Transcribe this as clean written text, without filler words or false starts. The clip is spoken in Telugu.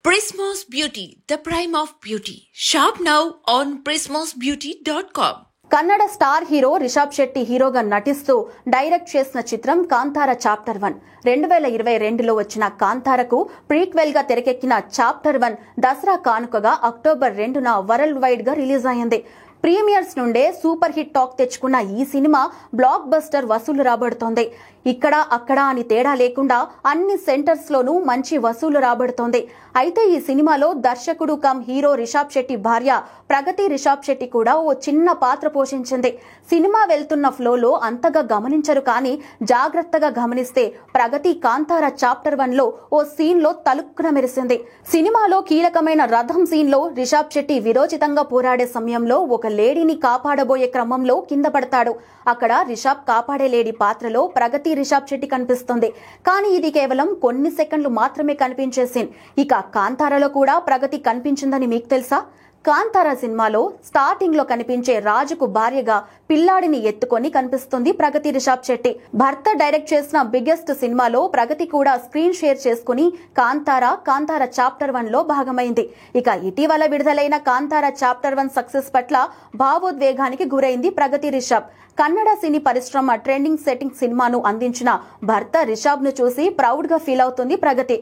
Prismos Beauty, the prime of beauty. Shop now on prismosbeauty.com. Kannada star hero Rishab Shetty హీరోగా నటిస్తూ డైరెక్ట్ చేసిన చిత్రం కాంతార చాప్టర్ 1 2022లో వచ్చిన కాంతారకు ప్రీక్వెల్ గా తెరకెక్కిన చాప్టర్ 1 దసరా కానుకగా అక్టోబర్ 2న వరల్డ్ వైడ్ గా రిలీజ్ అయింది. ప్రీమియర్స్ నుండే సూపర్ హిట్ టాక్ తెచ్చుకున్న ఈ సినిమా బ్లాక్ బస్టర్ వసూలు రాబడుతోంది. ఇక్కడ అక్కడ అని తేడా లేకుండా అన్ని సెంటర్స్ లోనూ మంచి వసూలు రాబడుతోంది. అయితే ఈ సినిమాలో దర్శకుడు కమ్ హీరో రిషబ్ శెట్టి భార్య ప్రగతి రిషబ్ శెట్టి కూడా ఓ చిన్న పాత్ర పోషించింది. సినిమా వెళ్తున్న ఫ్లోలో అంతగా గమనించరు, కానీ జాగ్రత్తగా గమనిస్తే ప్రగతి కాంతార చాప్టర్ 1లో ఓ సీన్ లో తలుక్కున మెరిసింది. సినిమాలో కీలకమైన రథం సీన్ లో రిషబ్ శెట్టి విరోచితంగా పోరాడే సమయంలో ఒక లేడీని కాపాడబోయే క్రమంలో కింద పడతాడు. అక్కడ రిషబ్ కాపాడే లేడీ పాత్రలో ప్రగతి రిషబ్ శెట్టి కనిపిస్తుంది. కానీ ఇది కేవలం కొన్ని సెకండ్లు మాత్రమే కనిపించే సీన్. ఇక కాంతారలో కూడా ప్రగతి కనిపించిందని మీకు తెలుసా? కాంతార సినిమాలో స్టార్టింగ్ లో కనిపించే రాజుకు భార్యగా పిల్లాడిని ఎత్తుకొని కనిపిస్తుంది ప్రగతి రిషబ్ శెట్టి. భర్త డైరెక్ట్ చేసిన బిగ్గెస్ట్ సినిమాలో ప్రగతి కూడా స్క్రీన్ షేర్ చేసుకుని కాంతార చాప్టర్ 1లో భాగమైంది. ఇక ఇటీవల విడుదలైన కాంతార చాప్టర్ 1 సక్సెస్ పట్ల భావోద్వేగానికి గురైంది ప్రగతి రిషబ్. కన్నడ సినీ పరిశ్రమ ట్రెండింగ్ సెట్టింగ్ సినిమాను అందించిన భర్త రిషబ్ ను చూసి ప్రౌడ్ గా ఫీల్ అవుతుంది ప్రగతి.